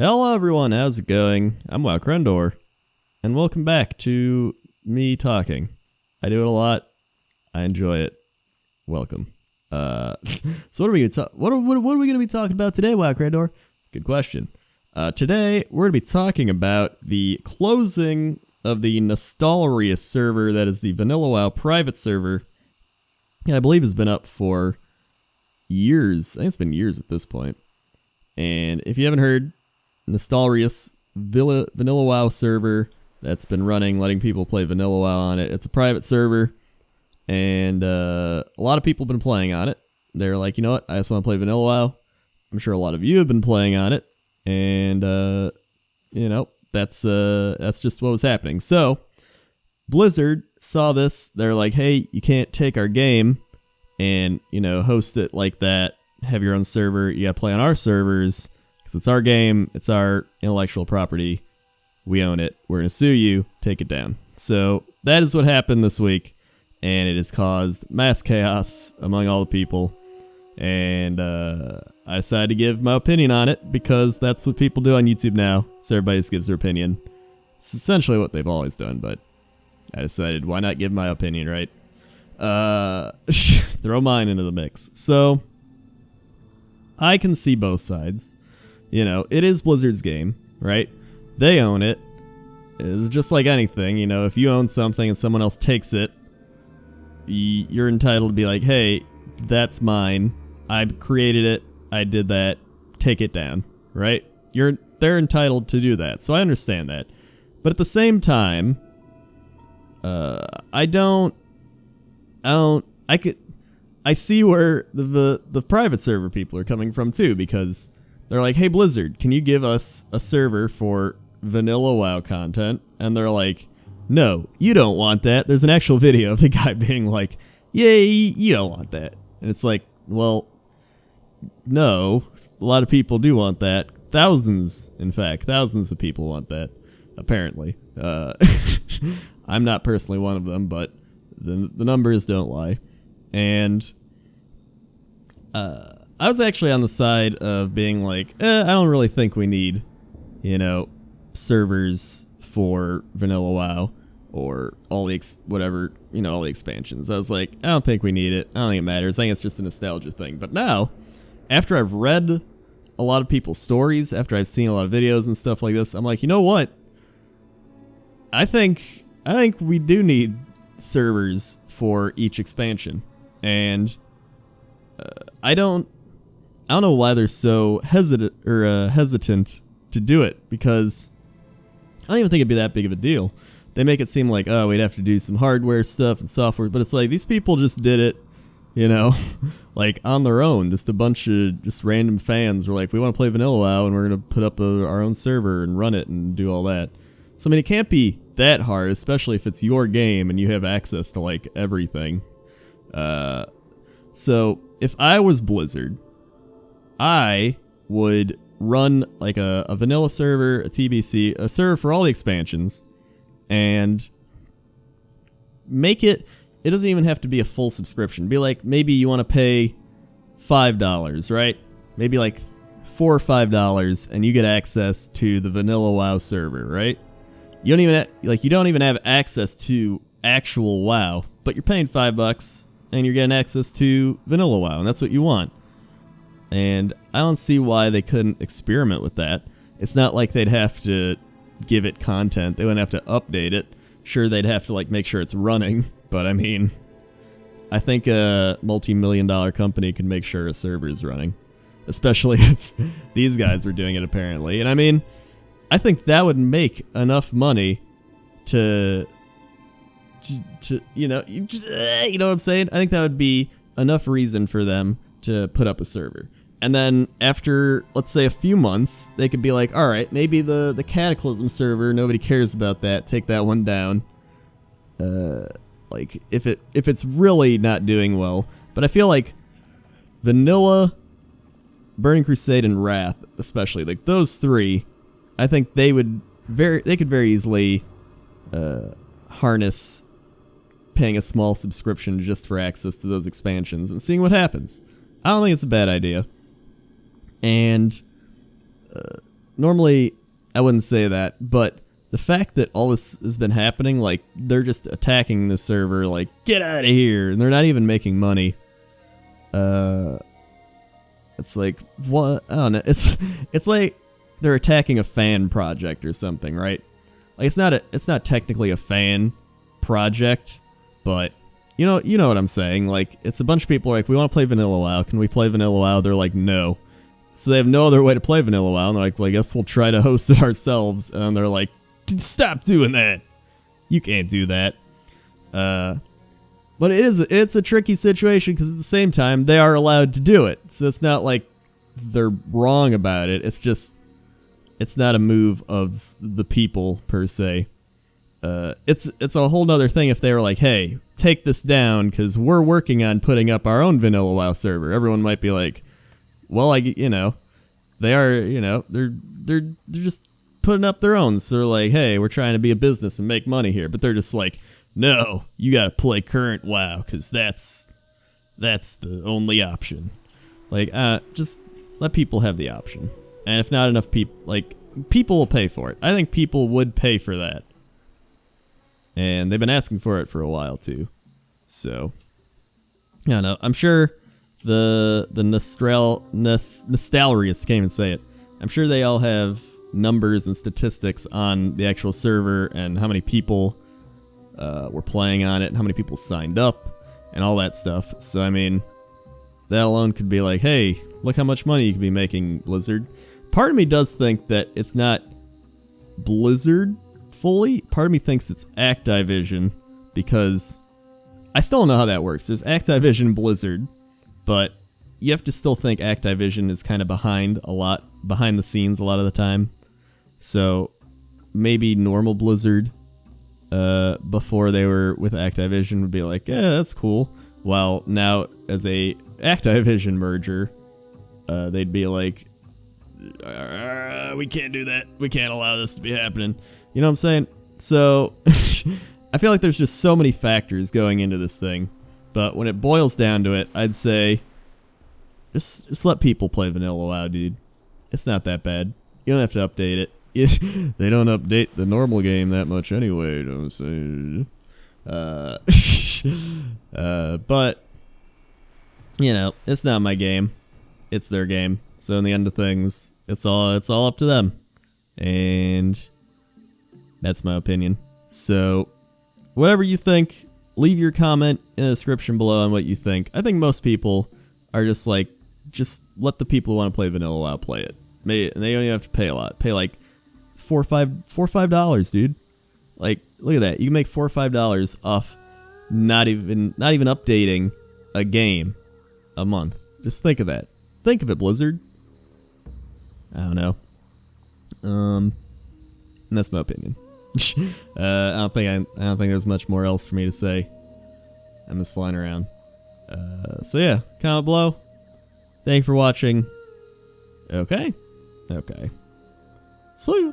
Hello everyone, how's it going? I'm WoWcrendor, and welcome back to me talking. I do it a lot. I enjoy it. Welcome. So what are we gonna what are we gonna be talking about today, WoWcrendor? Good question. Today we're gonna be talking about the closing of the Nostalrius server, that is the Vanilla WoW private server. And I believe has been up for years. I think it's been years at this point. And if you haven't heard, Nostalrius Vanilla WoW server that's been running, letting people play Vanilla WoW on it. It's a private server, and a lot of people have been playing on it. They're like, you know what? I just want to play Vanilla WoW. I'm sure a lot of you have been playing on it, and you know, that's just what was happening. So Blizzard saw this. They're like, hey, you can't take our game and, you know, host it like that. Have your own server. You gotta play on our servers. It's our game, it's our intellectual property, we own it, we're going to sue you, take it down. So that is what happened this week, and it has caused mass chaos among all the people, and I decided to give my opinion on it, because that's what people do on YouTube now, so everybody just gives their opinion. It's essentially what they've always done, but I decided, why not give my opinion, right? Throw mine into the mix. So, I can see both sides. You know, it is Blizzard's game, right? They own it. It's just like anything, you know, if you own something and someone else takes it, you're entitled to be like, hey, that's mine. I created it. I did that. Take it down, right? They're entitled to do that. So I understand that. But at the same time, I see where the private server people are coming from too, because they're like, hey, Blizzard, can you give us a server for Vanilla WoW content? And they're like, no, you don't want that. There's an actual video of the guy being like, yay, you don't want that. And it's like, well, no, a lot of people do want that. Thousands, in fact, thousands of people want that, apparently. I'm not personally one of them, but the numbers don't lie. And I was actually on the side of being like, I don't really think we need, you know, servers for Vanilla WoW or all the whatever, you know, all the expansions. I was like, I don't think we need it. I don't think it matters. I think it's just a nostalgia thing. But now, after I've read a lot of people's stories, after I've seen a lot of videos and stuff like this, I'm like, you know what? I think we do need servers for each expansion. And I don't know why they're so hesitant to do it, because I don't even think it'd be that big of a deal. They make it seem like, oh, we'd have to do some hardware stuff and software, but it's like, these people just did it, you know, like on their own. Just a bunch of just random fans were like, we want to play Vanilla WoW, and we're going to put up our own server and run it and do all that. So, I mean, it can't be that hard, especially if it's your game and you have access to, like, everything. So, if I was Blizzard, I would run like a vanilla server, a TBC, a server for all the expansions, and make it doesn't even have to be a full subscription. Be like, maybe you want to pay $5, right? Maybe like $4 or $5, and you get access to the Vanilla WoW server, right? You don't even have access to actual WoW, but you're paying $5 and you're getting access to Vanilla WoW, and that's what you want. And I don't see why they couldn't experiment with that. It's not like they'd have to give it content. They wouldn't have to update it. Sure, they'd have to like make sure it's running, but I mean, I think a multi-million-dollar company can make sure a server is running, especially if these guys were doing it apparently. And I mean, I think that would make enough money to you know what I'm saying? I think that would be enough reason for them to put up a server. And then after, let's say, a few months, they could be like, all right, maybe the Cataclysm server, nobody cares about that, take that one down. Like, if it's really not doing well. But I feel like Vanilla, Burning Crusade, and Wrath, especially, like those three, I think they could very easily harness paying a small subscription just for access to those expansions and seeing what happens. I don't think it's a bad idea. And normally I wouldn't say that, but the fact that all this has been happening, like, they're just attacking the server, like, get out of here, and they're not even making money. It's like, what? I don't know. It's like they're attacking a fan project or something, right? Like, it's not technically a fan project, but you know what I'm saying. Like, it's a bunch of people like, we want to play vanilla WoW. Can we play vanilla WoW? They're like, no. So they have no other way to play vanilla WoW, and they're like, well, I guess we'll try to host it ourselves. And they're like, stop doing that. You can't do that. But it's a tricky situation because at the same time they are allowed to do it. So it's not like they're wrong about it. It's just it's not a move of the people per se. It's a whole nother thing if they were like, hey, take this down because we're working on putting up our own vanilla WoW server. Everyone might be like, well, they are, they're just putting up their own. So they're like, hey, we're trying to be a business and make money here. But they're just like, no, you got to play current WoW because that's the only option. Like, just let people have the option. And if not enough people, like, people will pay for it. I think people would pay for that. And they've been asking for it for a while, too. So, I don't know. I'm sure the Nostalrius, can't even say it. I'm sure they all have numbers and statistics on the actual server and how many people were playing on it and how many people signed up and all that stuff. So, I mean, that alone could be like, hey, look how much money you could be making, Blizzard. Part of me does think that it's not Blizzard fully. Part of me thinks it's Activision because I still don't know how that works. There's Activision and Blizzard, but you have to still think Activision is kind of behind the scenes a lot of the time. So maybe normal Blizzard before they were with Activision would be like, yeah, that's cool. While now as a Activision merger, they'd be like, we can't do that. We can't allow this to be happening. You know what I'm saying? So I feel like there's just so many factors going into this thing. But when it boils down to it, I'd say just let people play vanilla WoW, dude. It's not that bad. You don't have to update it. They don't update the normal game that much anyway, don't say. But it's not my game. It's their game. So in the end of things, it's all up to them. And that's my opinion. So whatever you think, leave your comment in the description below on what you think. I think most people are just like, just let the people who want to play vanilla WoW play it. They don't even have to pay a lot. Pay like $4 or $5, dude. Like, look at that. You can make $4 or $5 off not even updating a game a month. Just think of that. Think of it, Blizzard. I don't know. And that's my opinion. I don't think there's much more else for me to say. I'm just flying around. So yeah, comment below. Thank you for watching. Okay. See ya.